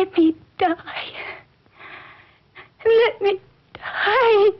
Let me die. Let me die.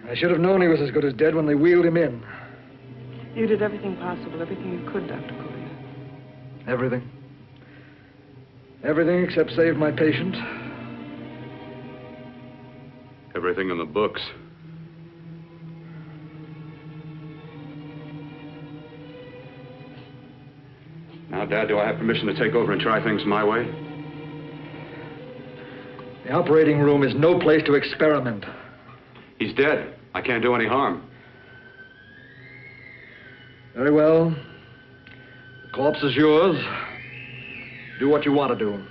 I should have known he was as good as dead when they wheeled him in. You did everything possible, everything you could, Dr. Collier. Everything. Everything except save my patient. Everything in the books. Now, Dad, do I have permission to take over and try things my way? The operating room is no place to experiment. He's dead. I can't do any harm. Very well. The corpse is yours. Do what you want to do.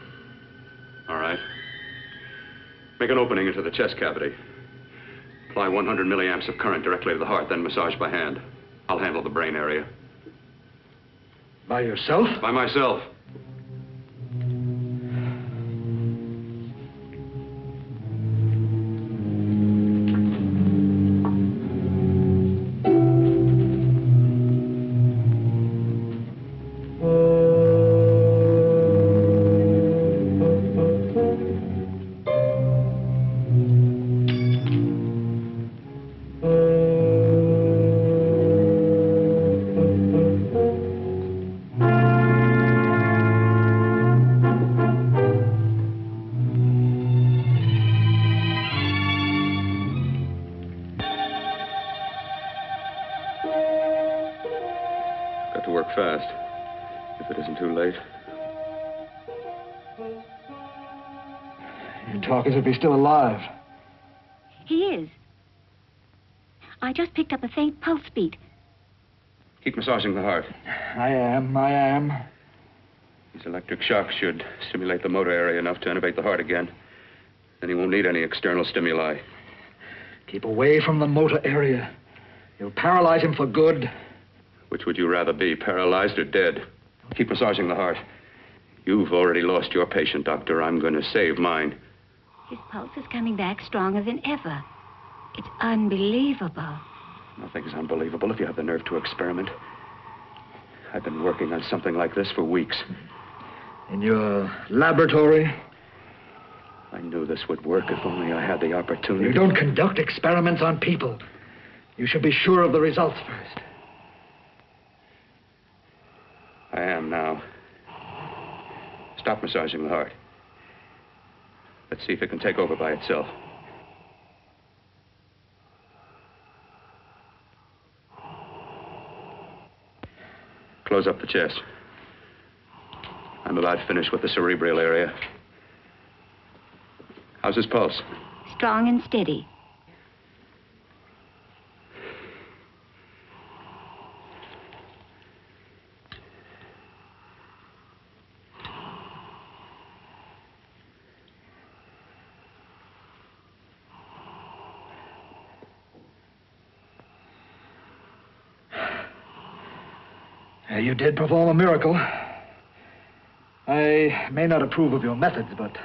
All right. Make an opening into the chest cavity. Apply 100 milliamps of current directly to the heart, then massage by hand. I'll handle the brain area. By yourself? By myself. Got to work fast, if it isn't too late. You talk as if he's still alive. He is. I just picked up a faint pulse beat. Keep massaging the heart. I am. These electric shocks should stimulate the motor area enough to innervate the heart again. Then he won't need any external stimuli. Keep away from the motor area. You'll paralyze him for good. Which would you rather be, paralyzed or dead? Keep massaging the heart. You've already lost your patient, Doctor. I'm going to save mine. His pulse is coming back stronger than ever. It's unbelievable. Nothing's unbelievable if you have the nerve to experiment. I've been working on something like this for weeks. In your laboratory? I knew this would work if only I had the opportunity. You don't conduct experiments on people. You should be sure of the results first. I am now. Stop massaging the heart. Let's see if it can take over by itself. Close up the chest. I'm about finished with the cerebral area. How's his pulse? Strong and steady. You did perform a miracle. I may not approve of your methods, but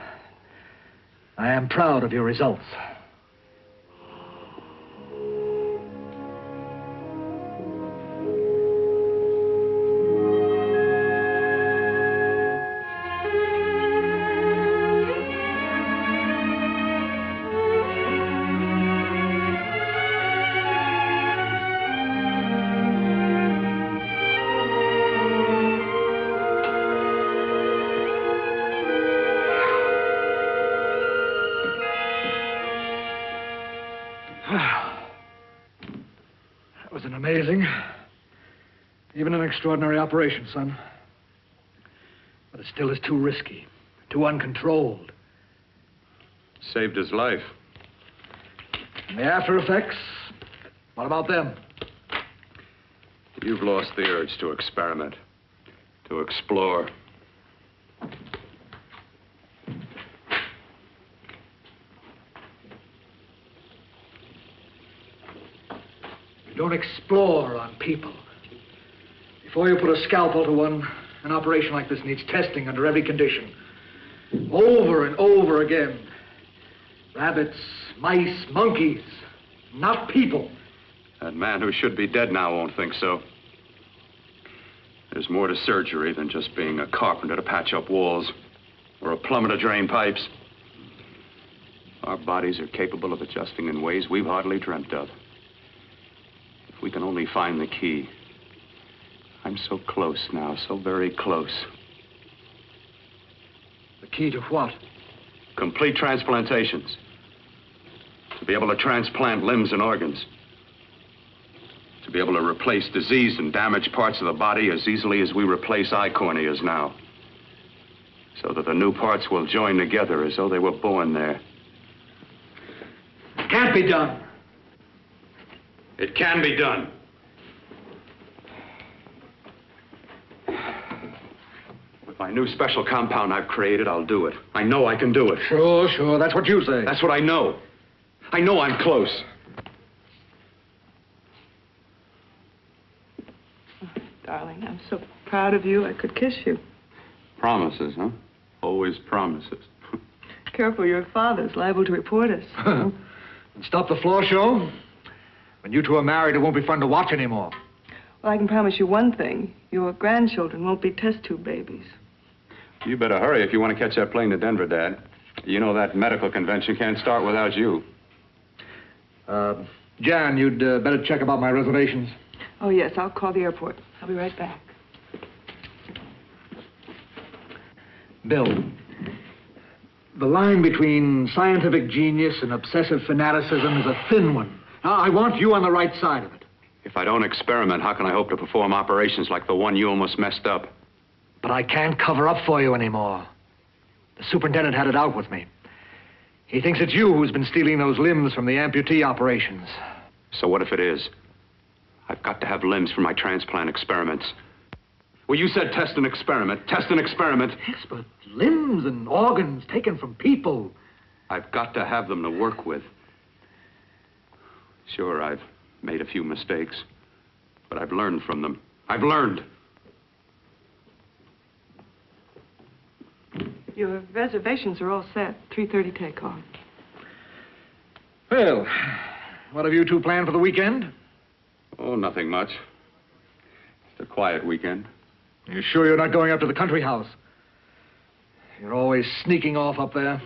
I am proud of your results. That was an amazing, even an extraordinary operation, son. But it still is too risky, too uncontrolled. Saved his life. And the after effects, what about them? You've lost the urge to experiment, to explore. You don't explore on people. Before you put a scalpel to one, an operation like this needs testing under every condition. Over and over again. Rabbits, mice, monkeys, not people. That man who should be dead now won't think so. There's more to surgery than just being a carpenter to patch up walls or a plumber to drain pipes. Our bodies are capable of adjusting in ways we've hardly dreamt of. If we can only find the key. I'm so close now, so very close. The key to what? Complete transplantations. To be able to transplant limbs and organs. To be able to replace diseased and damaged parts of the body as easily as we replace eye corneas now. So that the new parts will join together as though they were born there. It can't be done. It can be done. With my new special compound I've created, I'll do it. I know I can do it. Sure, that's what you say. That's what I know. I know I'm close. Darling, I'm so proud of you, I could kiss you. Promises, huh? Always promises. Careful, your father's liable to report us. And stop the floor show? When you two are married, it won't be fun to watch anymore. Well, I can promise you one thing. Your grandchildren won't be test tube babies. You better hurry if you want to catch that plane to Denver, Dad. You know that medical convention can't start without you. Jan, you'd better check about my reservations. Oh, yes, I'll call the airport. I'll be right back. Bill, the line between scientific genius and obsessive fanaticism is a thin one. Now, I want you on the right side of it. If I don't experiment, how can I hope to perform operations like the one you almost messed up? But I can't cover up for you anymore. The superintendent had it out with me. He thinks it's you who's been stealing those limbs from the amputee operations. So what if it is? I've got to have limbs for my transplant experiments. Well, you said test and experiment. Test and experiment. Yes, but limbs and organs taken from people. I've got to have them to work with. Sure, I've made a few mistakes, but I've learned from them. I've learned. Your reservations are all set. 3:30 takeoff. Well, what have you two planned for the weekend? Oh, nothing much. It's a quiet weekend. You sure you're not going up to the country house? You're always sneaking off up there.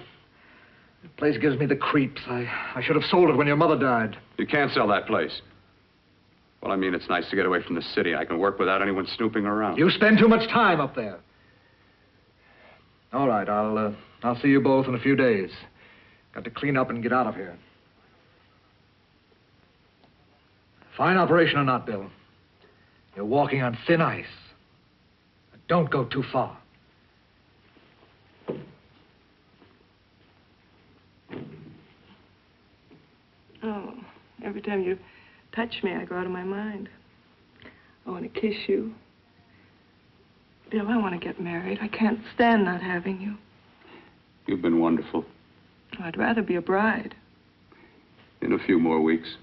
The place gives me the creeps. I should have sold it when your mother died. You can't sell that place. Well, I mean, it's nice to get away from the city. I can work without anyone snooping around. You spend too much time up there. All right, I'll see you both in a few days. Got to clean up and get out of here. Fine operation or not, Bill, you're walking on thin ice. Don't go too far. Oh, every time you touch me, I go out of my mind. I want to kiss you. Bill, I want to get married. I can't stand not having you. You've been wonderful. I'd rather be a bride. In a few more weeks.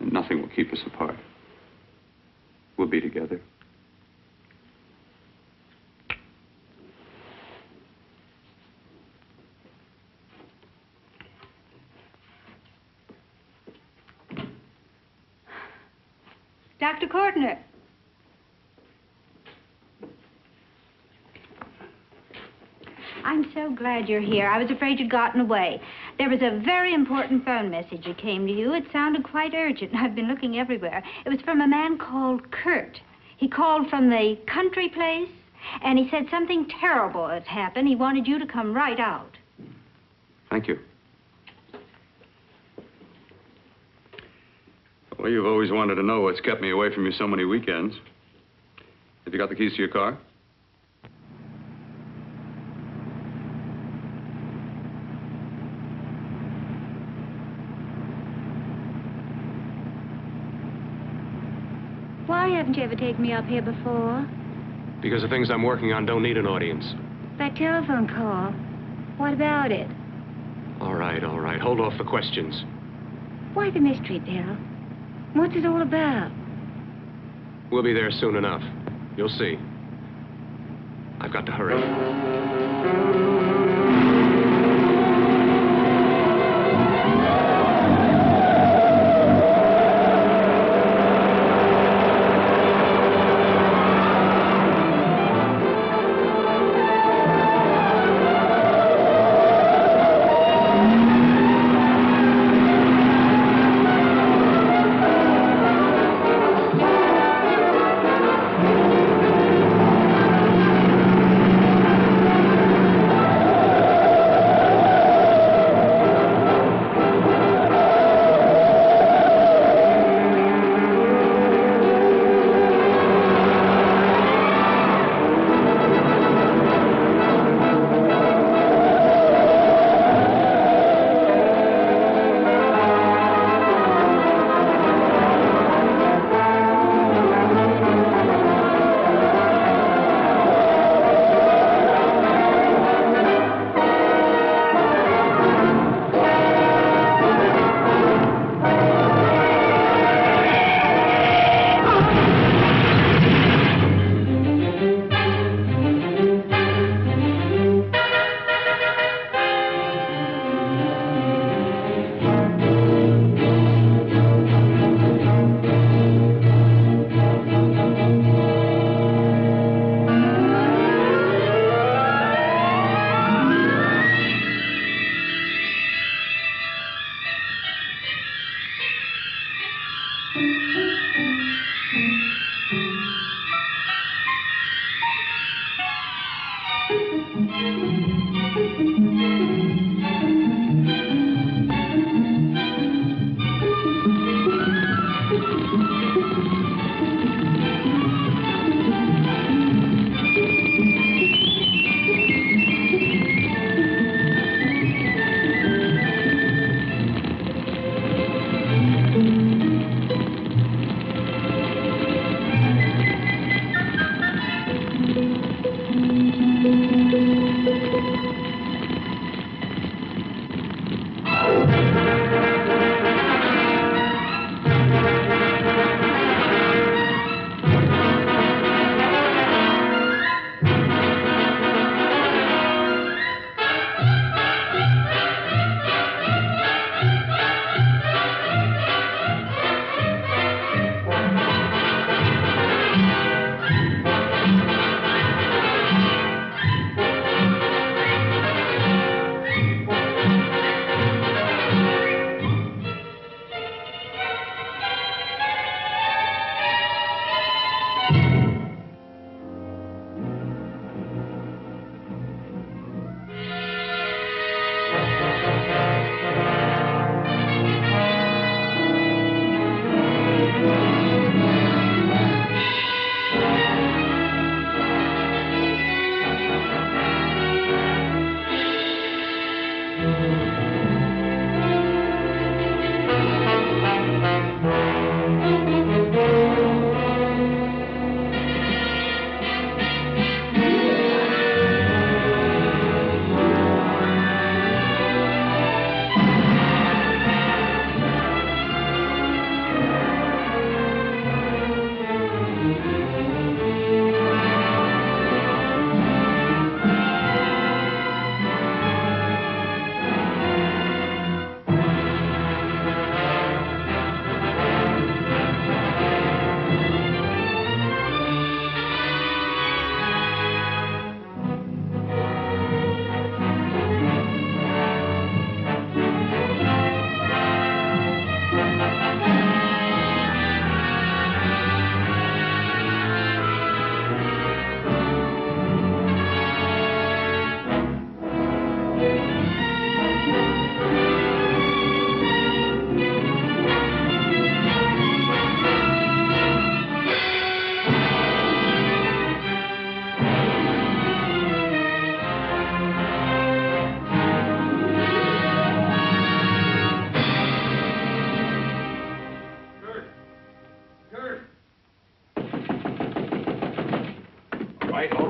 And nothing will keep us apart. We'll be together. Dr. Cordner. I'm so glad you're here. I was afraid you'd gotten away. There was a very important phone message that came to you. It sounded quite urgent. I've been looking everywhere. It was from a man called Kurt. He called from the country place, and he said something terrible had happened. He wanted you to come right out. Thank you. Well, you've always wanted to know what's kept me away from you so many weekends. Have you got the keys to your car? Why haven't you ever taken me up here before? Because the things I'm working on don't need an audience. That telephone call. What about it? All right, all right. Hold off the questions. Why the mystery, Bill? What's it all about? We'll be there soon enough. You'll see. I've got to hurry.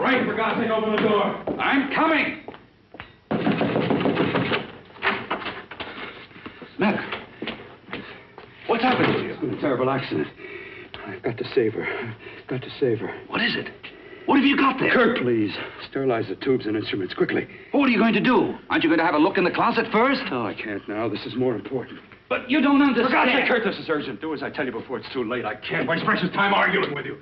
Wait, for God's sake, open the door. I'm coming. Matter? What's happened to you? It's been a terrible accident. I've got to save her. Got to save her. What is it? What have you got there? Kurt, please. Sterilize the tubes and instruments, quickly. What are you going to do? Aren't you going to have a look in the closet first? No, I can't now. This is more important. But you don't understand. For God's sake, Kurt, this is urgent. Do as I tell you before it's too late. I can't waste precious time arguing with you.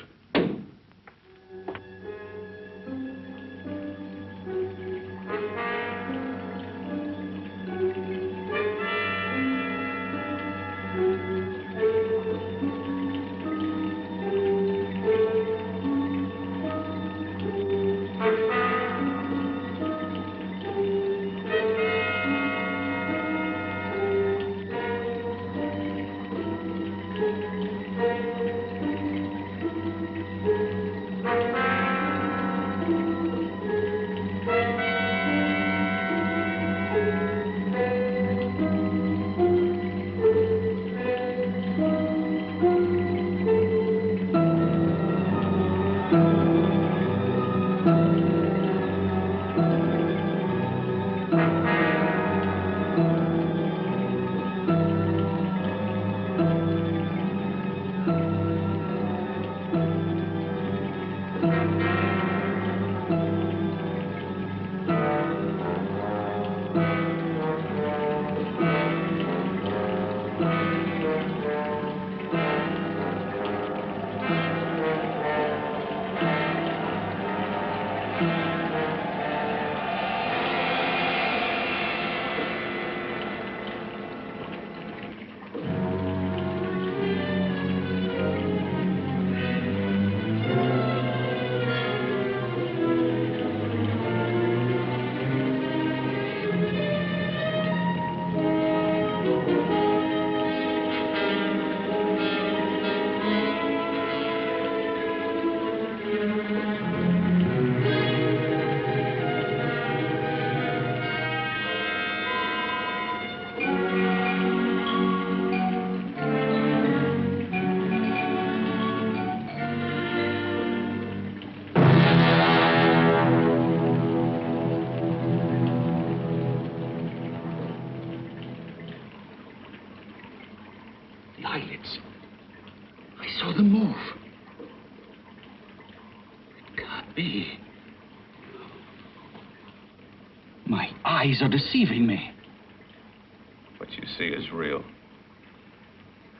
Eyelids. I saw them move. It can't be. My eyes are deceiving me. What you see is real.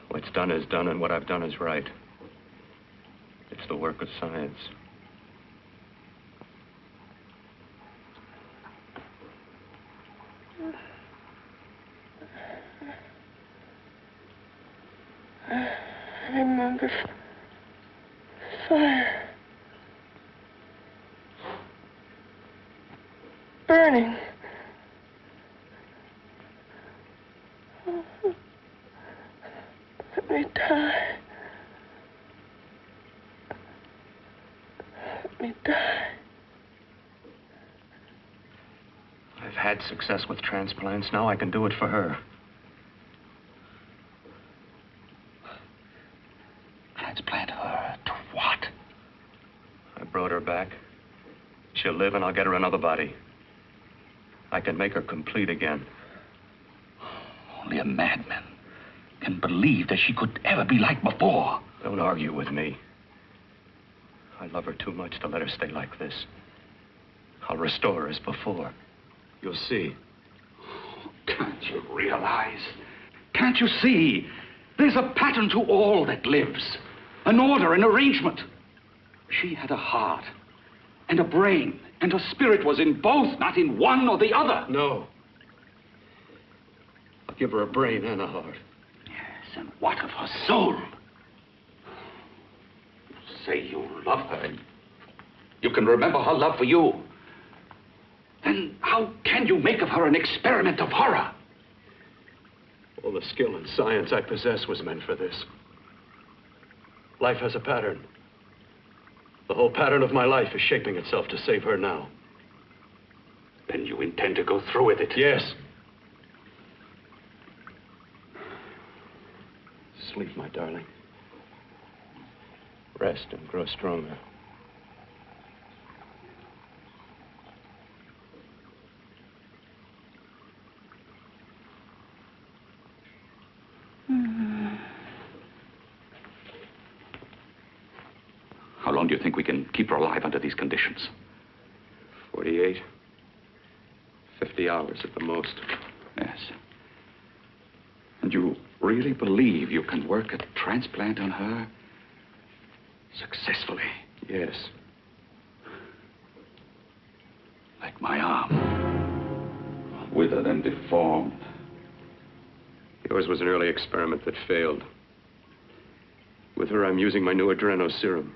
What's done is done, and what I've done is right. It's the work of science. I remember fire. Burning. Let me die. Let me die. I've had success with transplants. Now I can do it for her. Transplant her to what? I brought her back. She'll live, and I'll get her another body. I can make her complete again. Only a madman can believe that she could ever be like before. Don't argue with me. I love her too much to let her stay like this. I'll restore her as before. You'll see. Can't you realize? Can't you see? There's a pattern to all that lives. An order, an arrangement. She had a heart and a brain, and her spirit was in both, not in one or the other. No. I'll give her a brain and a heart. Yes, and what of her soul? You say you love her, and you can remember her love for you. Then how can you make of her an experiment of horror? All the skill and science I possess was meant for this. Life has a pattern. The whole pattern of my life is shaping itself to save her now. Then you intend to go through with it? Yes. Sleep, my darling. Rest and grow stronger. long do you think we can keep her alive under these conditions? 48, 50 hours at the most. Yes. And you really believe you can work a transplant on her successfully? Yes. Like my arm. Withered and deformed. Yours was an early experiment that failed. With her, I'm using my new adreno serum.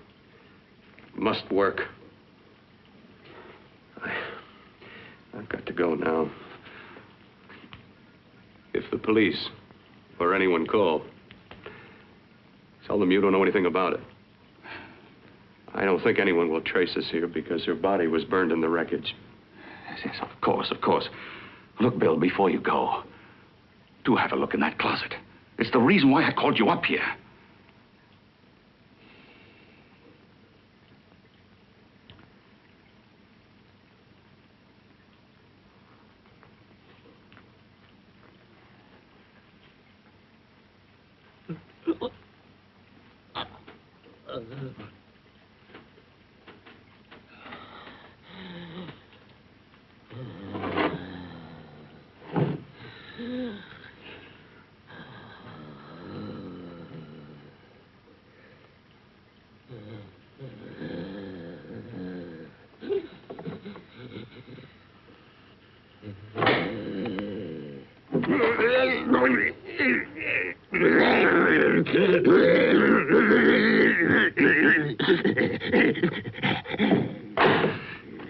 Must work. I've got to go now. If the police or anyone call, tell them you don't know anything about it. I don't think anyone will trace us here because her body was burned in the wreckage. Yes, of course, of course. Look, Bill, before you go, do have a look in that closet. It's the reason why I called you up here.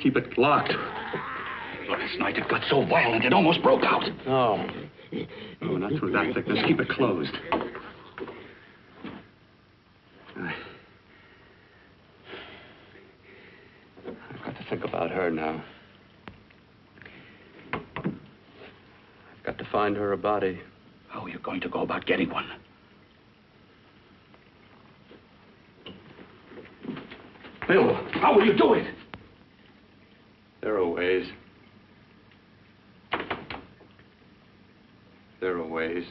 Keep it locked. Last night it got so violent it almost broke out. Oh. Oh, not through that thickness. Keep it closed. I've got to think about her now. I've got to find her a body. How are you going to go about getting one? Bill, how will you do it? There are ways. There are ways.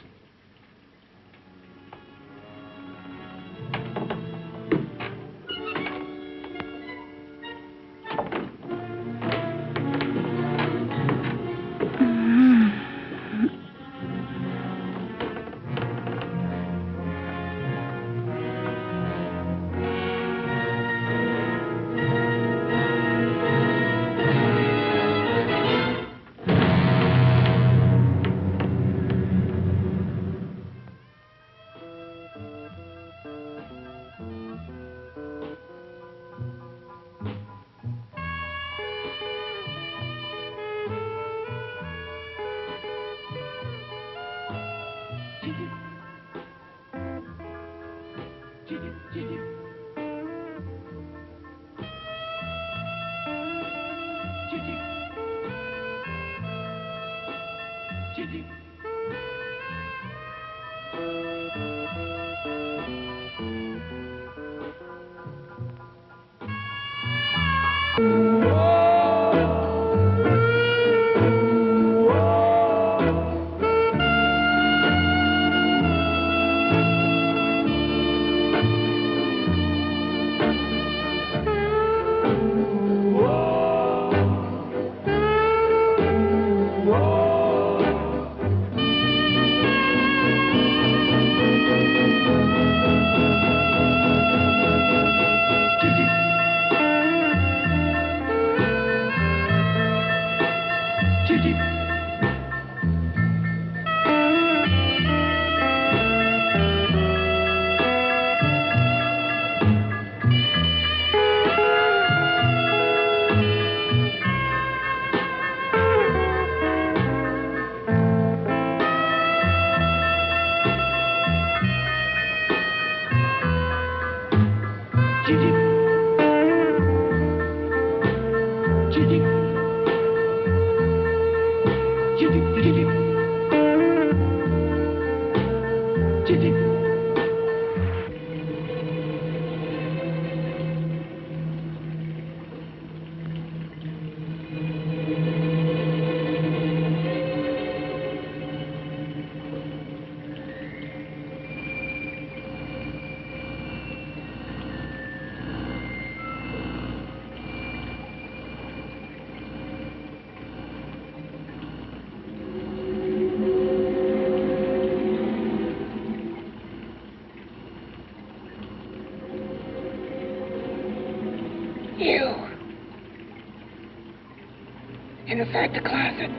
Inside the closet.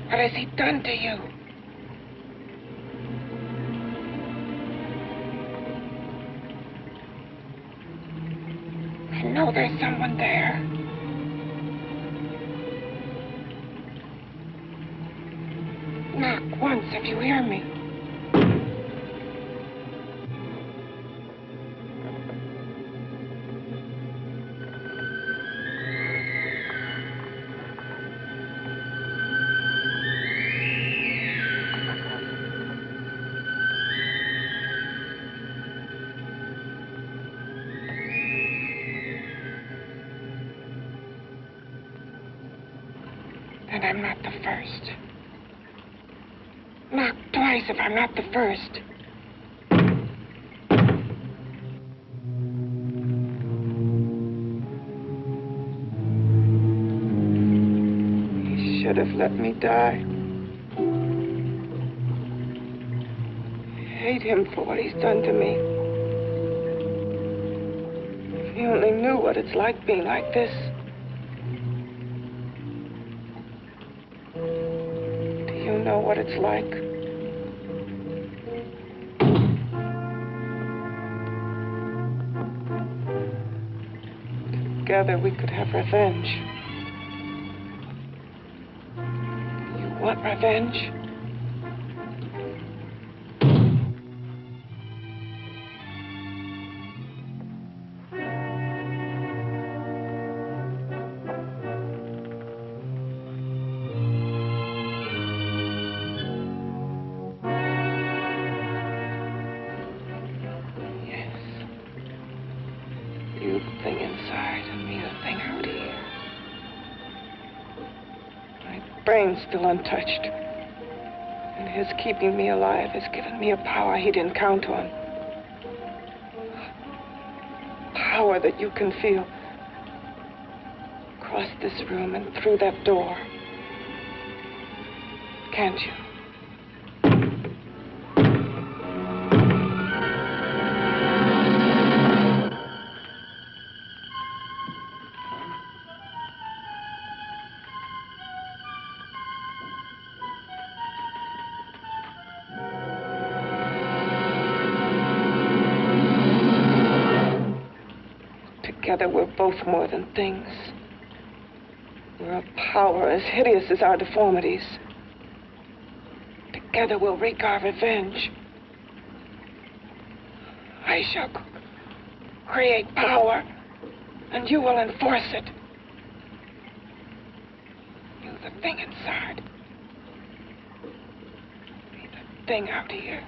What has he done to you? I know there's someone there. Knock once if you hear me. Then I'm not the first. Knock twice if I'm not the first. He should have let me die. I hate him for what he's done to me. If he only knew what it's like being like this. You know what it's like. Together we could have revenge. You want revenge? You the thing inside and me the thing out here. My brain's still untouched. And his keeping me alive has given me a power he didn't count on. Power that you can feel. Across this room and through that door. Can't you? Together, we're both more than things. We're a power as hideous as our deformities. Together, we'll wreak our revenge. I shall create power, and you will enforce it. You, the thing inside. Me, the thing out here.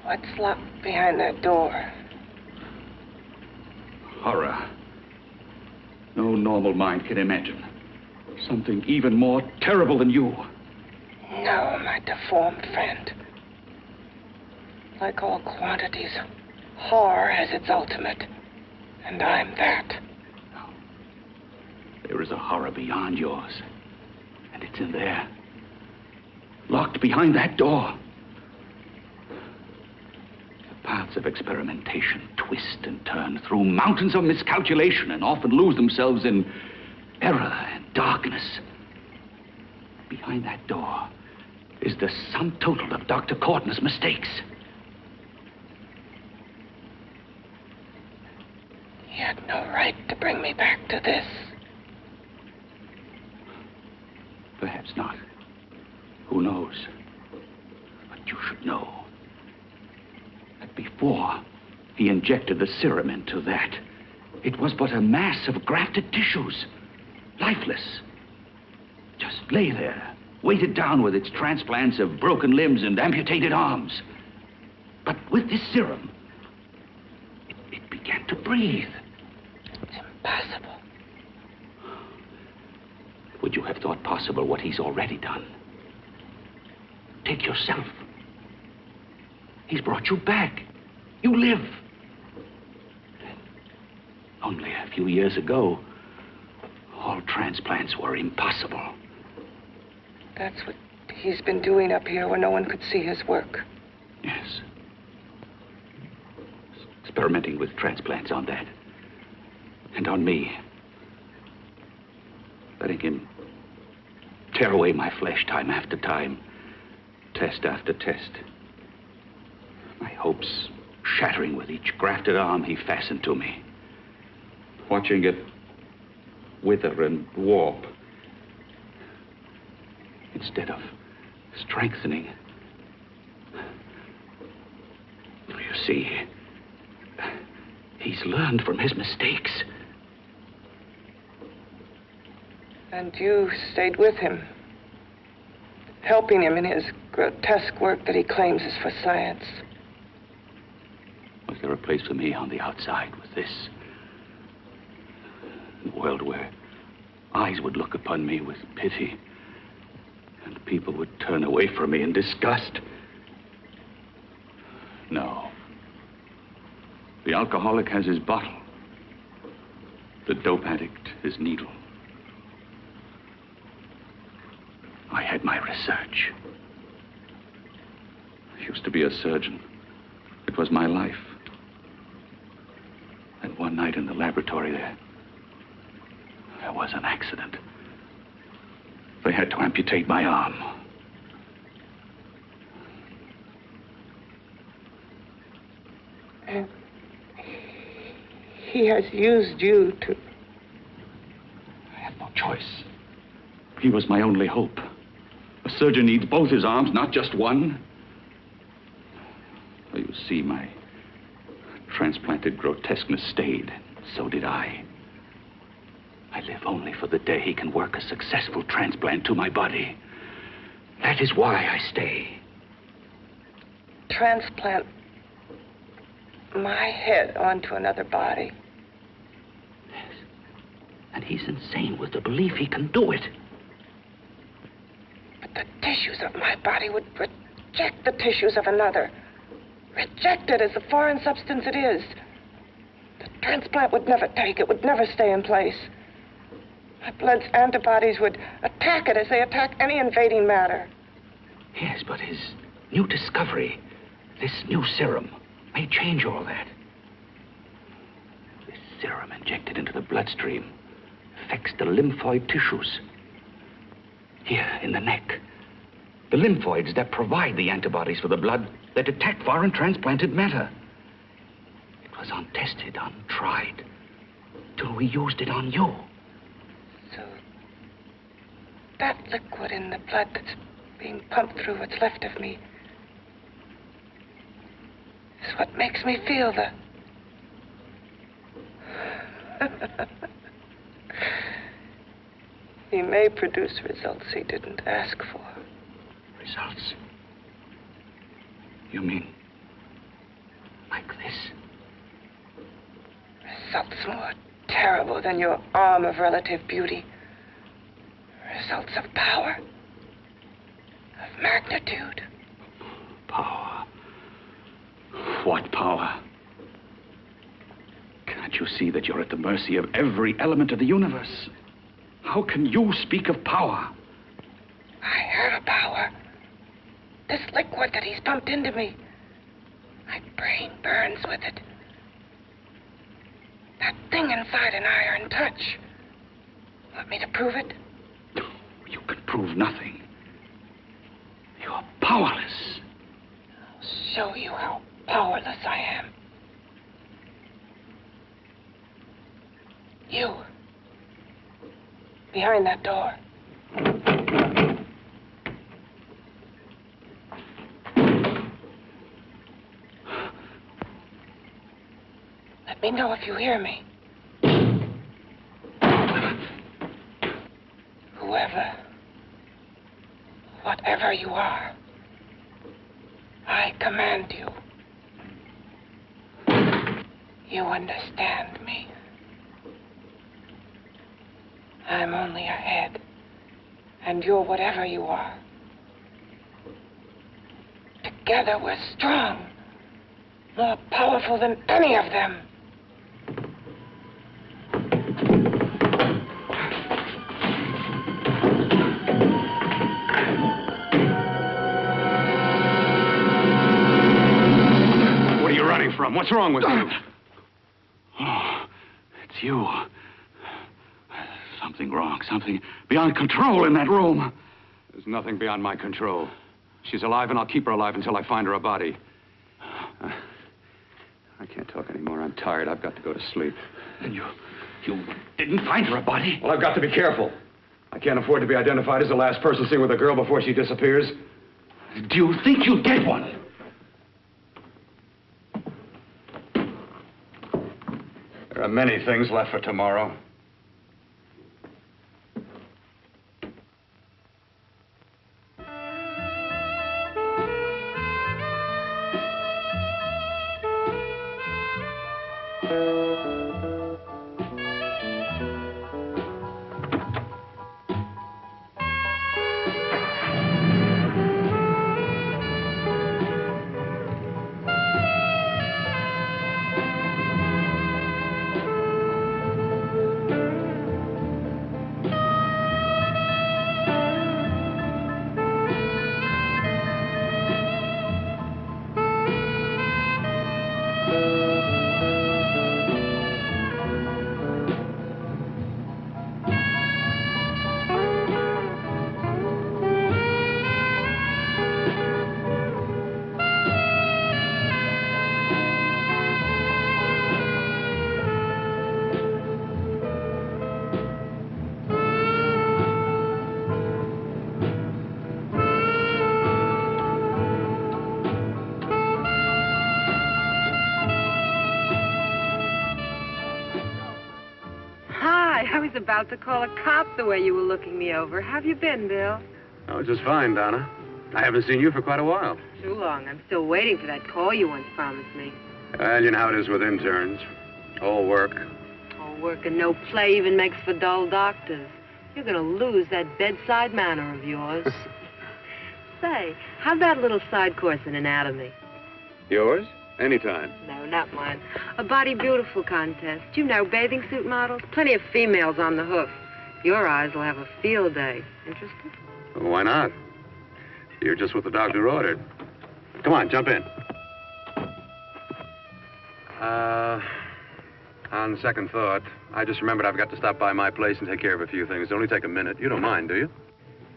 What's locked behind that door? Horror. No no normal mind can imagine. Something even more terrible than you. No, my deformed friend. Like all quantities, horror has its ultimate. And I'm that. No. There is a horror beyond yours. And it's in there. Locked behind that door. The paths of experimentation twist and turn through mountains of miscalculation and often lose themselves in error and darkness. Behind that door is the sum total of Dr. Courtney's mistakes. He had no right to bring me back to this. Perhaps not. Who knows? But you should know that before he injected the serum into that, it was but a mass of grafted tissues, lifeless. Just lay there, weighted down with its transplants of broken limbs and amputated arms. But with this serum, it began to breathe. It's impossible. Would you have thought possible what he's already done? Take yourself. He's brought you back. You live. Only a few years ago, all transplants were impossible. That's what he's been doing up here where no one could see his work. Yes. Experimenting with transplants on that. And on me. Letting him tear away my flesh time after time. Test after test. My hopes shattering with each grafted arm he fastened to me. Watching it wither and warp. Instead of strengthening. You see, he's learned from his mistakes. And you stayed with him, helping him in his grotesque work that he claims is for science. Was there a place for me on the outside with this? A world where eyes would look upon me with pity and people would turn away from me in disgust? No. The alcoholic has his bottle. The dope addict his needle. I had my research. I used to be a surgeon. It was my life. And one night in the laboratory there was an accident. They had to amputate my arm. And he has used you to... I had no choice. He was my only hope. A surgeon needs both his arms, not just one. Well, you see, my transplanted grotesqueness stayed. So did I. I live only for the day he can work a successful transplant to my body. That is why I stay. Transplant my head onto another body. Yes. And he's insane with the belief he can do it. But the tissues of my body would reject the tissues of another. Reject it as the foreign substance it is. The transplant would never take it, would never stay in place. My blood's antibodies would attack it as they attack any invading matter. Yes, but his new discovery, this new serum, may change all that. This serum injected into the bloodstream affects the lymphoid tissues. Here, in the neck. The lymphoids that provide the antibodies for the blood that attack foreign transplanted matter. It was untested, untried, till we used it on you. So, that liquid in the blood that's being pumped through what's left of me is what makes me feel the... He may produce results he didn't ask for. Results? You mean like this? Results more terrible than your arm of relative beauty. Results of power, of magnitude. Power. What power? Can't you see that you're at the mercy of every element of the universe? How can you speak of power? I have power. This liquid that he's pumped into me. My brain burns with it. That thing inside an iron touch. Want me to prove it? You can prove nothing. You're powerless. I'll show you how powerless I am. You. Behind that door. Let me know if you hear me. Whoever, whatever you are, I command you. You understand me. I'm only a head, and you're whatever you are. Together we're strong, more powerful than any of them. What are you running from? What's wrong with you? Oh, it's you. Something wrong, something beyond control in that room. There's nothing beyond my control. She's alive, and I'll keep her alive until I find her a body. I can't talk anymore. I'm tired. I've got to go to sleep. And you didn't find her a body? Well, I've got to be careful. I can't afford to be identified as the last person seen with a girl before she disappears. Do you think you'll get one? There are many things left for tomorrow. I was about to call a cop the way you were looking me over. How have you been, Bill? Oh, just fine, Donna. I haven't seen you for quite a while. Too long. I'm still waiting for that call you once promised me. Well, you know how it is with interns. All work. All work and no play even makes for dull doctors. You're going to lose that bedside manner of yours. Say, how'd that little side course in anatomy? Yours? Anytime. No, not mine. A Body Beautiful contest. You know, bathing suit models. Plenty of females on the hoof. Your eyes will have a field day. Interested? Well, why not? You're just what the doctor ordered. Come on, jump in. On second thought, I just remembered I've got to stop by my place and take care of a few things. It'll only take a minute. You don't mind, do you?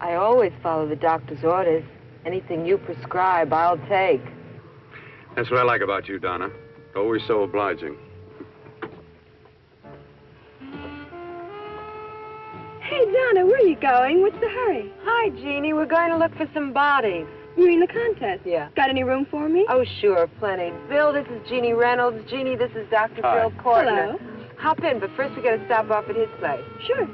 I always follow the doctor's orders. Anything you prescribe, I'll take. That's what I like about you, Donna. Always so obliging. Hey, Donna, where are you going? What's the hurry? Hi, Jeannie. We're going to look for some bodies. You mean the contest? Yeah. Got any room for me? Oh, sure, plenty. Bill, this is Jeannie Reynolds. Jeannie, this is Dr. Hi. Bill Cortner. Hello. Hop in, but first we got to stop off at his place. Sure.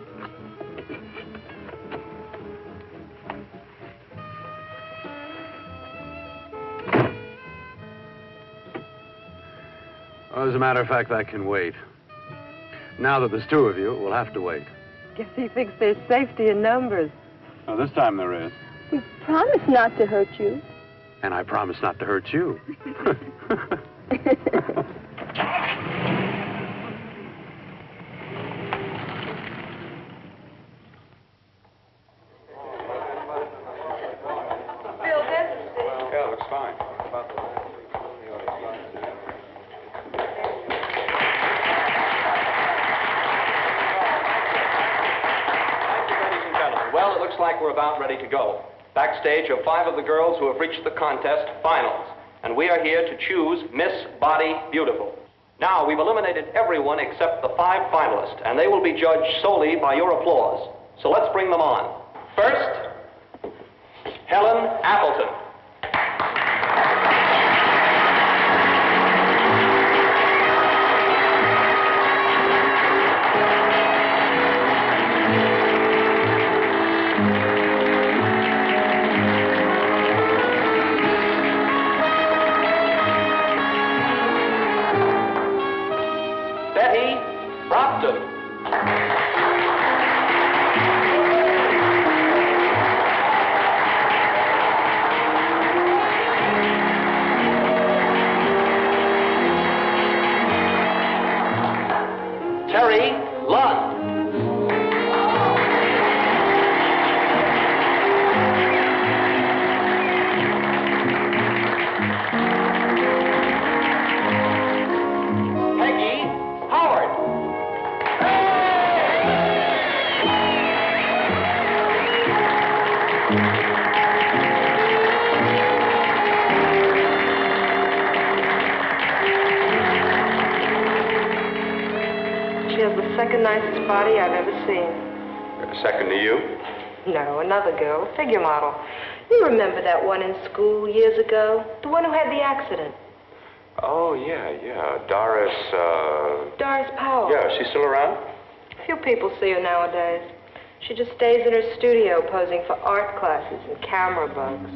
Well, as a matter of fact, that can wait. Now that there's two of you, we'll have to wait. Guess he thinks there's safety in numbers. Oh, this time there is. We promised not to hurt you. And I promise not to hurt you. Yeah, looks fine. Well, it looks like we're about ready to go. Backstage are 5 of the girls who have reached the contest finals, and we are here to choose Miss Body Beautiful. Now, we've eliminated everyone except the 5 finalists, and they will be judged solely by your applause. So let's bring them on. First, Helen Appleton. She has the second nicest body I've ever seen. Second to you? No, another girl, figure model. You remember that one in school years ago? The one who had the accident. Oh, yeah. Doris, Doris Powell. Yeah, she's still around? Few people see her nowadays. She just stays in her studio posing for art classes and camera bugs.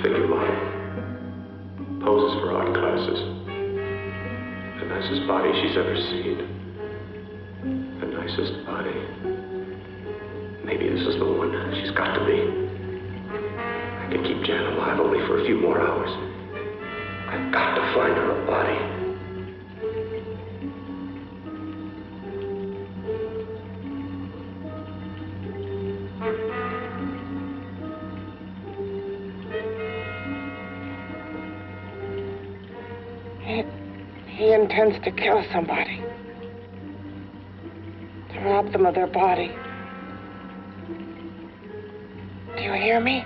Figure model. Poses for art classes. The nicest body she's ever seen. The nicest body. Maybe this is the one. She's got to be. I can keep Jan alive only for a few more hours. I've got to find her a body. He intends to kill somebody. To rob them of their body. Do you hear me?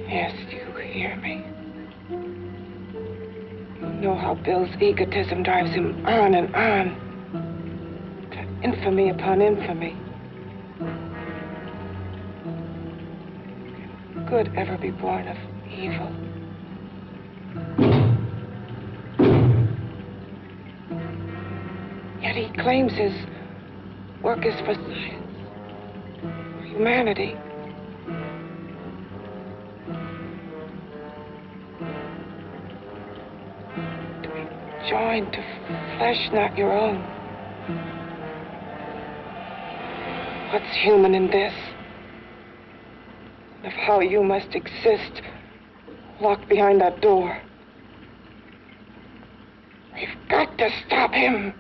Yes, you hear me. You know how Bill's egotism drives him on and on. To infamy upon infamy. Can good ever be born of evil? Yet he claims his work is for science, for humanity. To be joined to flesh not your own. What's human in this? Of how you must exist, locked behind that door. We've got to stop him.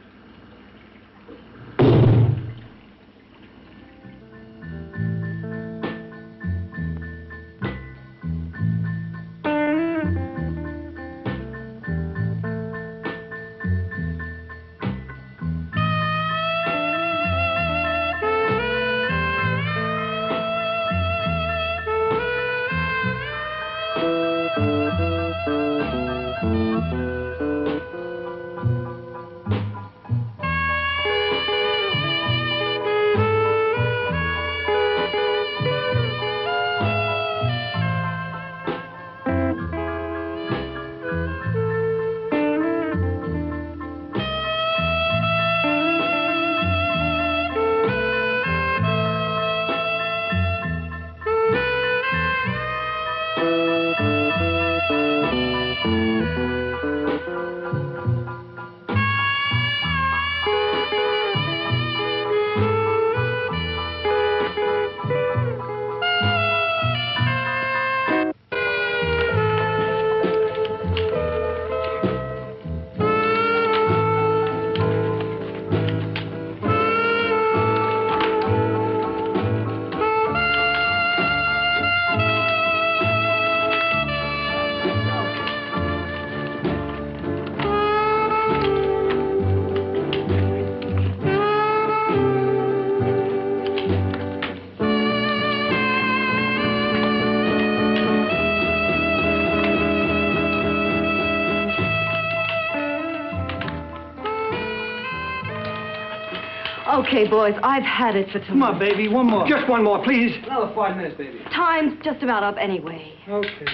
Okay, boys, I've had it for tonight. Come on, baby, one more. Just one more, please. Another 5 minutes, baby. Time's just about up anyway. Okay.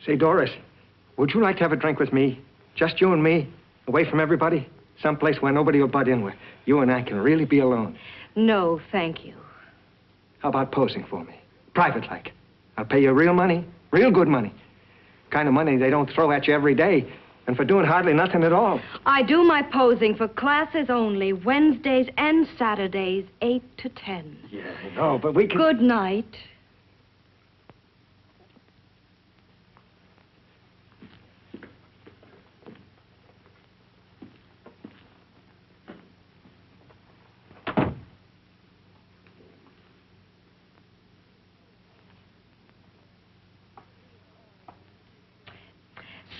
Say, Doris, would you like to have a drink with me? Just you and me, away from everybody? Someplace where nobody will butt in, where you and I can really be alone. No, thank you. How about posing for me? Private like. I'll pay you real money, real good money. Kind of money they don't throw at you every day, and for doing hardly nothing at all. I do my posing for classes only, Wednesdays and Saturdays, 8 to 10. Yeah, I know, but we can... Good night.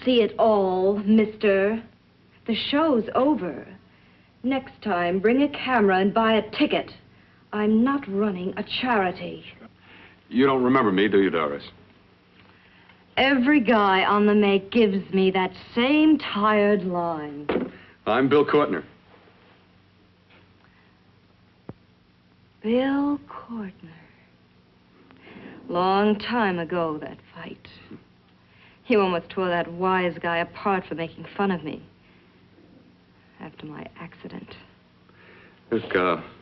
See it all, mister. The show's over. Next time, bring a camera and buy a ticket. I'm not running a charity. You don't remember me, do you, Doris? Every guy on the make gives me that same tired line. I'm Bill Courtner. Bill Courtner. Long time ago, that fight. You almost tore that wise guy apart for making fun of me. After my accident. Look,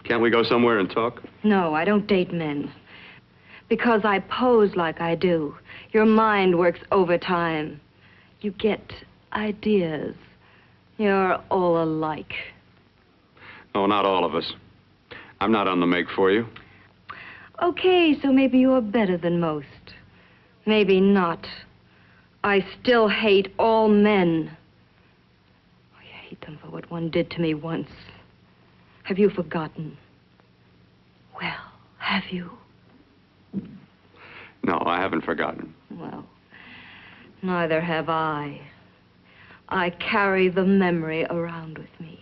can't we go somewhere and talk? No, I don't date men. Because I pose like I do. Your mind works overtime. You get ideas. You're all alike. Oh, not all of us. I'm not on the make for you. Okay, so maybe you're better than most. Maybe not. I still hate all men. I hate them for what one did to me once. Have you forgotten? Well, have you? No, I haven't forgotten. Well, neither have I. I carry the memory around with me.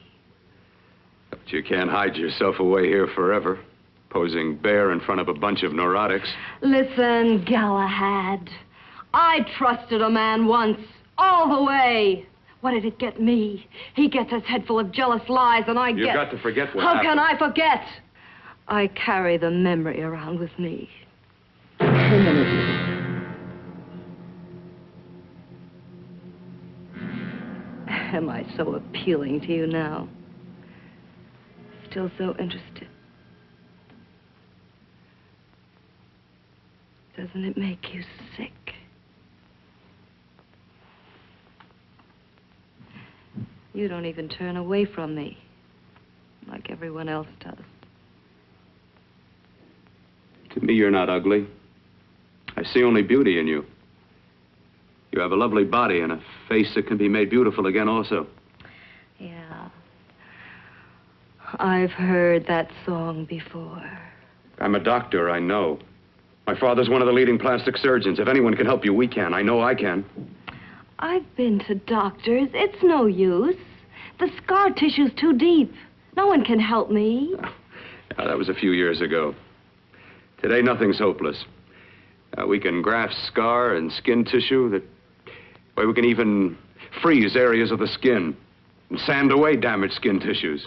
But you can't hide yourself away here forever, posing bare in front of a bunch of neurotics. Listen, Galahad. I trusted a man once, all the way. What did it get me? He gets his head full of jealous lies, and I get... You've got to forget what How happened. can I forget? I carry the memory around with me. Am I so appealing to you now? Still so interested? Doesn't it make you sick? You don't even turn away from me, like everyone else does. To me, you're not ugly. I see only beauty in you. You have a lovely body and a face that can be made beautiful again also. Yeah. I've heard that song before. I'm a doctor, I know. My father's one of the leading plastic surgeons. If anyone can help you, we can. I know I can. I've been to doctors. It's no use. The scar tissue's too deep. No one can help me. Yeah, that was a few years ago. Today, nothing's hopeless. We can graft scar and skin tissue. We can even freeze areas of the skin and sand away damaged skin tissues.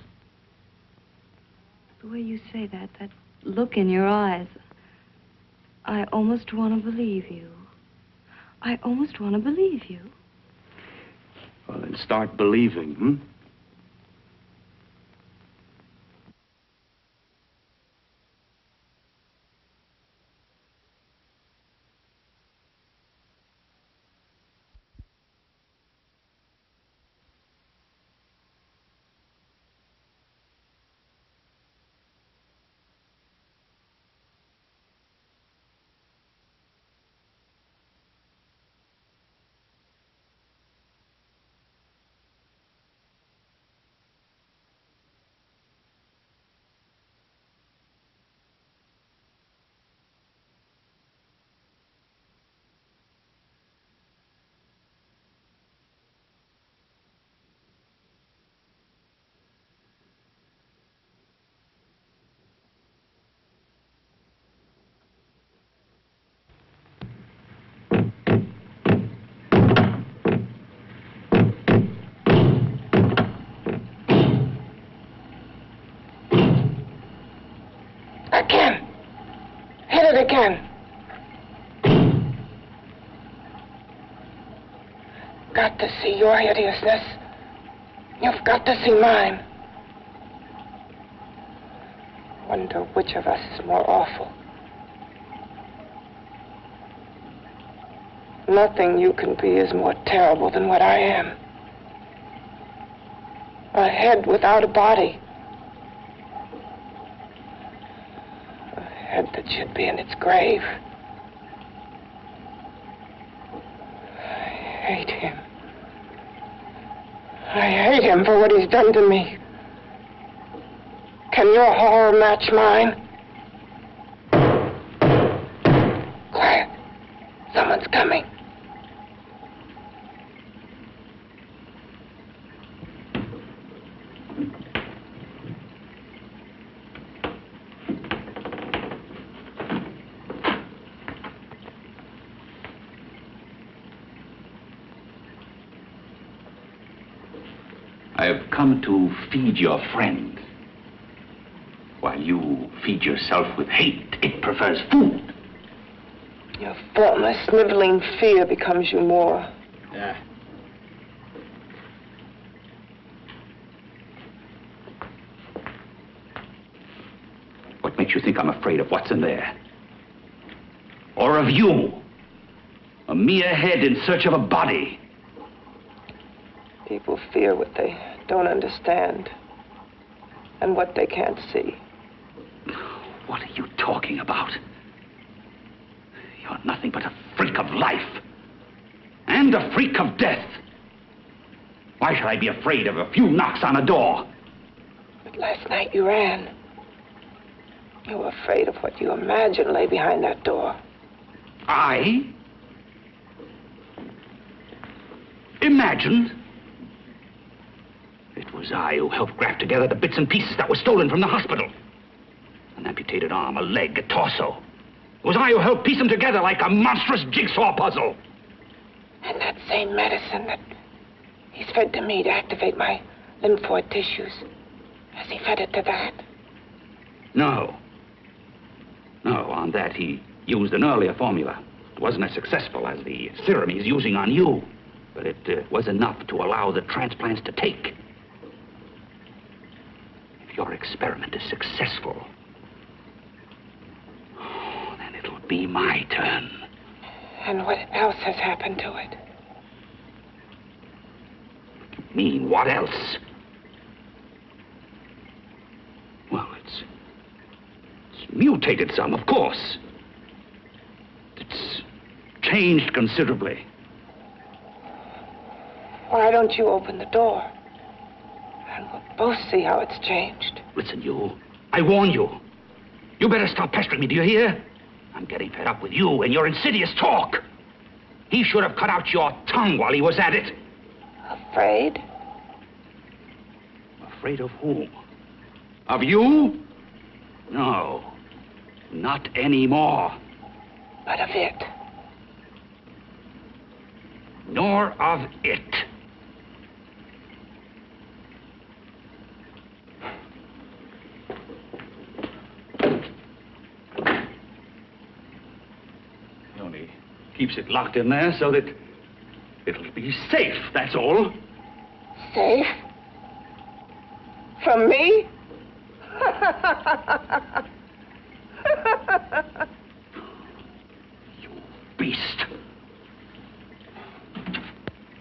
The way you say that look in your eyes, I almost want to believe you. I almost want to believe you. Well, then start believing, hmm? it again. Got to see your hideousness. You've got to see mine. Wonder which of us is more awful. Nothing you can be is more terrible than what I am. A head without a body. A head that should be in its grave. I hate him. I hate him for what he's done to me. Can your horror match mine? Quiet. Someone's coming. I have come to feed your friend. While you feed yourself with hate, it prefers food. Your faultless, sniveling fear becomes you more. Yeah. What makes you think I'm afraid of what's in there? Or of you? A mere head in search of a body. People fear what they don't understand and what they can't see. What are you talking about? You're nothing but a freak of life and a freak of death. Why should I be afraid of a few knocks on a door? But last night you ran. You were afraid of what you imagined lay behind that door. I? Imagined? It was I who helped graft together the bits and pieces that were stolen from the hospital. An amputated arm, a leg, a torso. It was I who helped piece them together like a monstrous jigsaw puzzle. And that same medicine that he's fed to me to activate my lymphoid tissues. Has he fed it to that? No. No, on that he used an earlier formula. It wasn't as successful as the serum he's using on you, but it was enough to allow the transplants to take. If your experiment is successful, then it'll be my turn. And what else has happened to it? You mean, what else? Well, it's mutated some, of course. It's changed considerably. Why don't you open the door? And we'll both see how it's changed. Listen, you. I warn you. You better stop pestering me, do you hear? I'm getting fed up with you and your insidious talk. He should have cut out your tongue while he was at it. Afraid? Afraid of whom? Of you? No. Not anymore. But of it. Nor of it. He only keeps it locked in there so that it'll be safe, that's all. Safe? From me? You beast.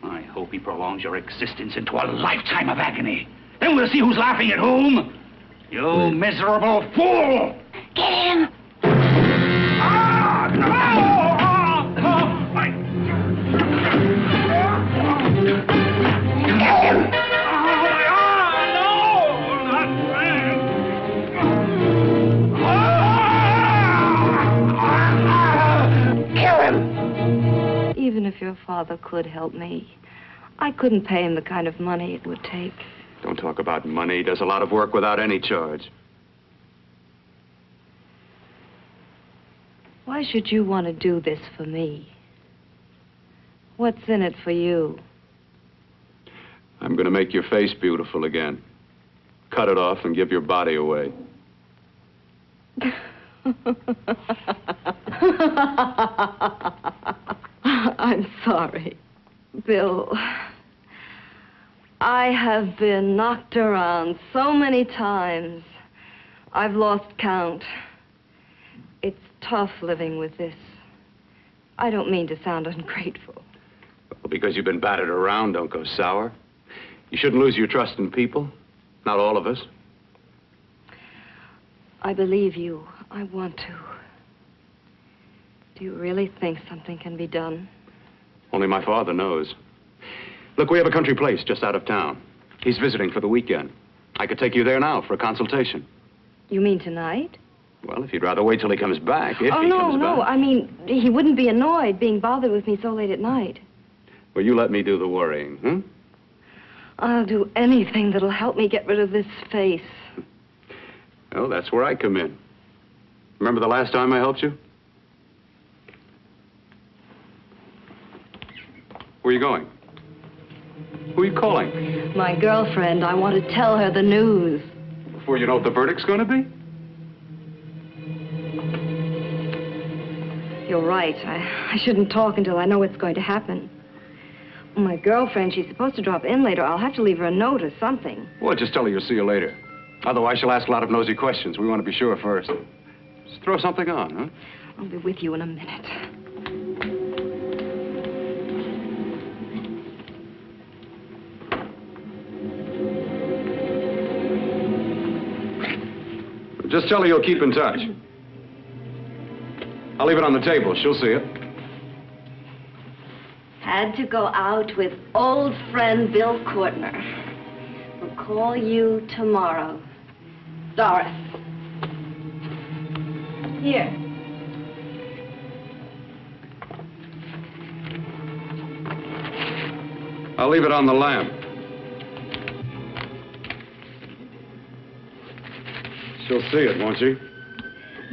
I hope he prolongs your existence into a lifetime of agony. Then we'll see who's laughing at whom. You miserable fool! Get him! Ah! No! Get him! Even if your father could help me, I couldn't pay him the kind of money it would take. Don't talk about money. He does a lot of work without any charge. Why should you want to do this for me? What's in it for you? I'm going to make your face beautiful again. Cut it off and give your body away. I'm sorry, Bill. I have been knocked around so many times. I've lost count. It's tough living with this. I don't mean to sound ungrateful. Well, because you've been battered around, don't go sour. You shouldn't lose your trust in people. Not all of us. I believe you. I want to. Do you really think something can be done? Only my father knows. Look, we have a country place just out of town. He's visiting for the weekend. I could take you there now for a consultation. You mean tonight? Well, if you'd rather wait till he comes back, if he no, comes no. back. I mean, he wouldn't be annoyed being bothered with me so late at night. Well, you let me do the worrying, hmm? I'll do anything that'll help me get rid of this face. Well, that's where I come in. Remember the last time I helped you? Where are you going? Who are you calling? My girlfriend. I want to tell her the news. Before you know what the verdict's going to be? You're right. I shouldn't talk until I know what's going to happen. My girlfriend, she's supposed to drop in later. I'll have to leave her a note or something. Well, just tell her you'll see you later. Otherwise, she'll ask a lot of nosy questions. We want to be sure first. Just throw something on, huh? I'll be with you in a minute. Just tell her you'll keep in touch. I'll leave it on the table. She'll see it. Had to go out with old friend Bill Courtner. We'll call you tomorrow. Doris. Here. I'll leave it on the lamp. She'll see it, won't she?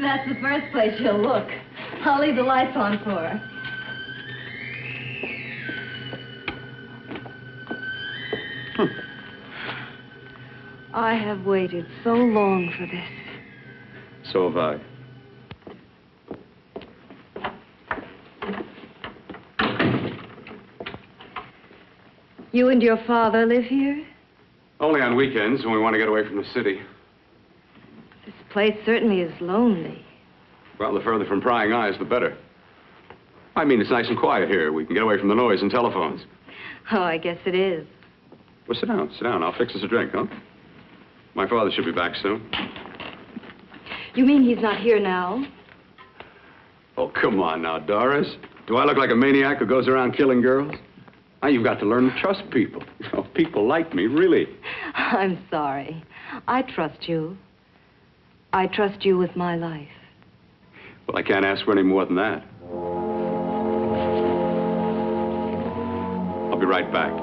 That's the first place she'll look. I'll leave the lights on for her. I have waited so long for this. So have I. You and your father live here? Only on weekends when we want to get away from the city. This place certainly is lonely. Well, the further from prying eyes, the better. I mean, it's nice and quiet here. We can get away from the noise and telephones. Oh, I guess it is. Well, sit down, sit down. I'll fix us a drink, huh? My father should be back soon. You mean he's not here now? Oh, come on now, Doris. Do I look like a maniac who goes around killing girls? Now, you've got to learn to trust people. Oh, people like me, really. I'm sorry. I trust you. I trust you with my life. Well, I can't ask for any more than that. I'll be right back.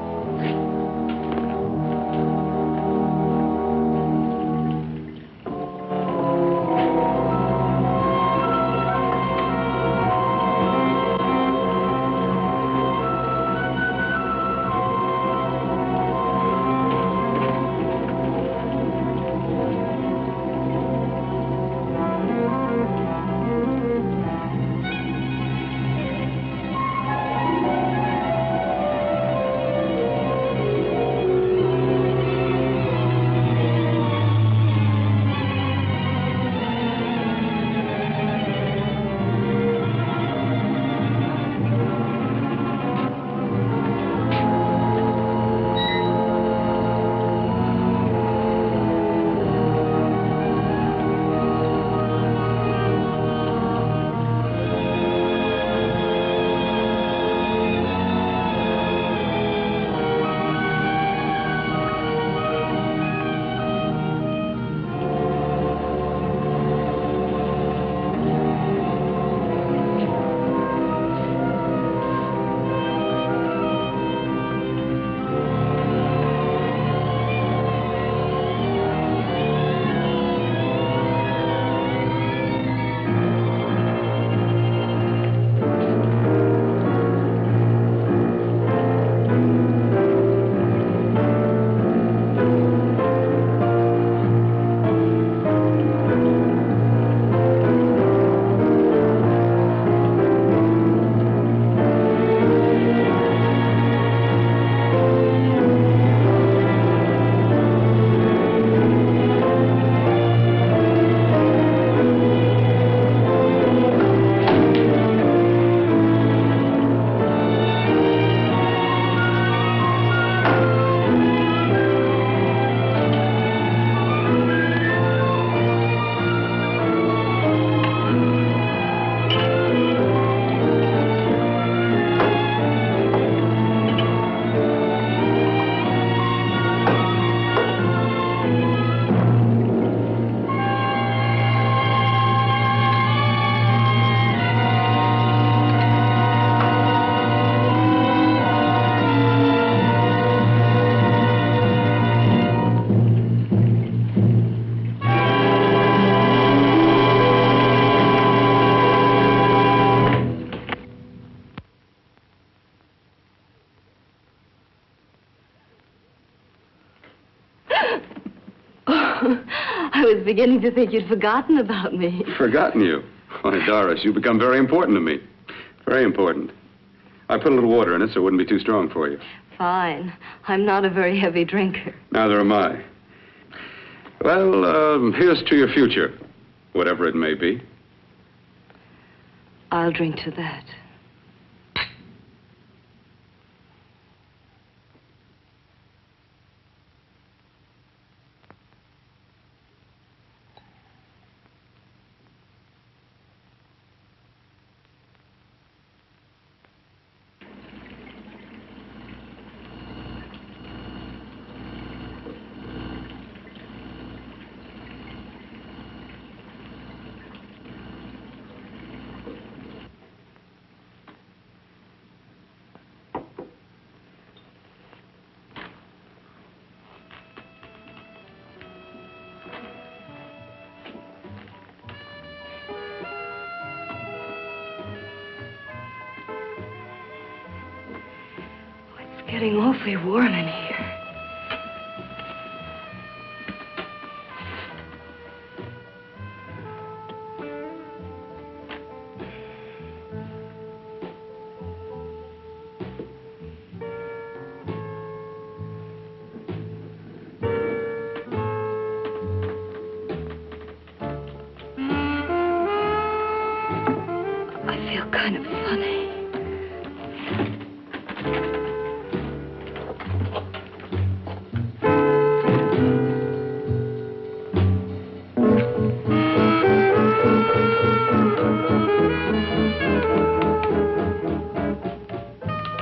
I was beginning to think you'd forgotten about me. Forgotten you? Why, Doris, you've become very important to me. Very important. I put a little water in it so it wouldn't be too strong for you. Fine. I'm not a very heavy drinker. Neither am I. Well, here's to your future, whatever it may be. I'll drink to that. It's getting awfully warm in here. I feel kind of funny.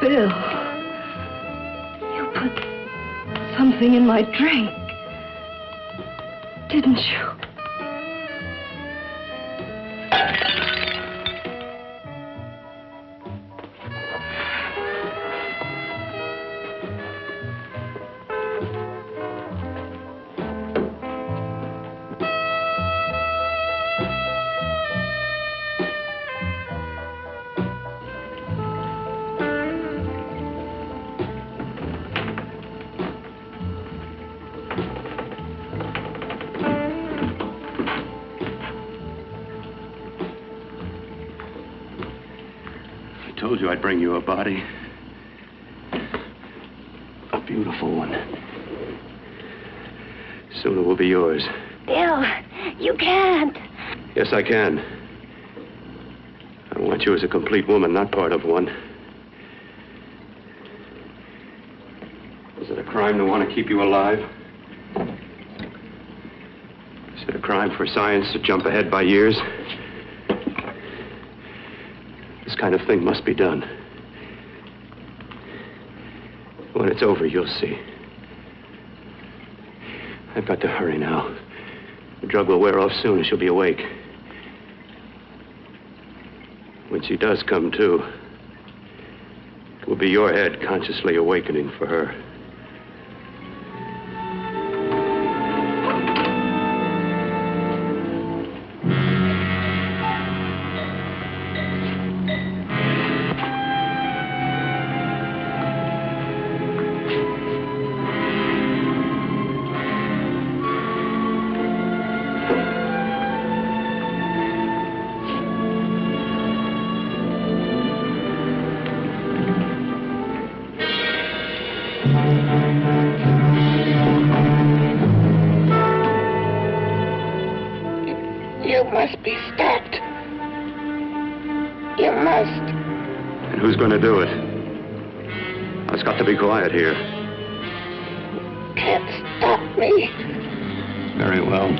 Bill, you put something in my drink, didn't you? I told you I'd bring you a body. A beautiful one. Soon it will be yours. Bill, you can't. Yes, I can. I want you as a complete woman, not part of one. Is it a crime to want to keep you alive? Is it a crime for science to jump ahead by years? This kind of thing must be done. When it's over, you'll see. I've got to hurry now. The drug will wear off soon and she'll be awake. When she does come to, it will be your head consciously awakening for her. You must be stopped. You must. And who's going to do it? It's got to be quiet here. Can't stop me. Very well.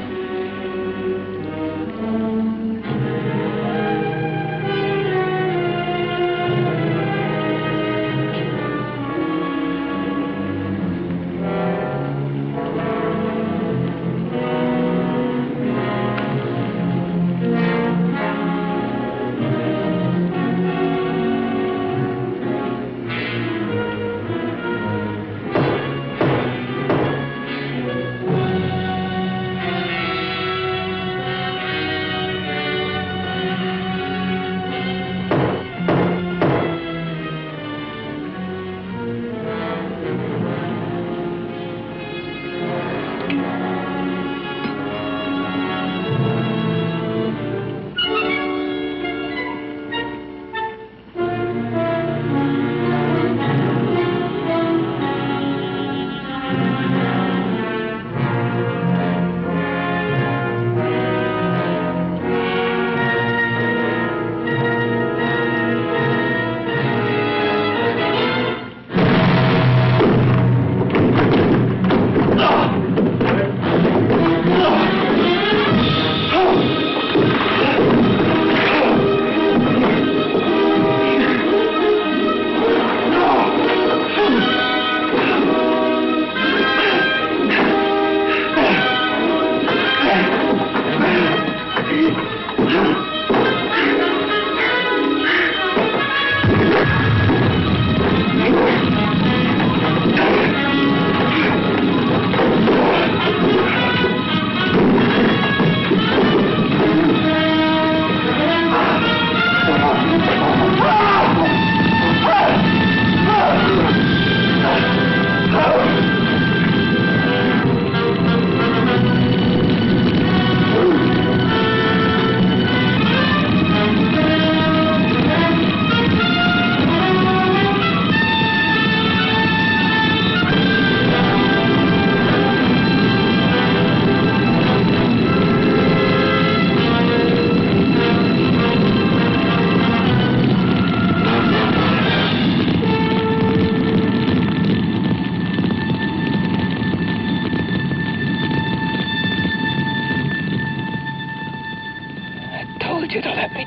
let me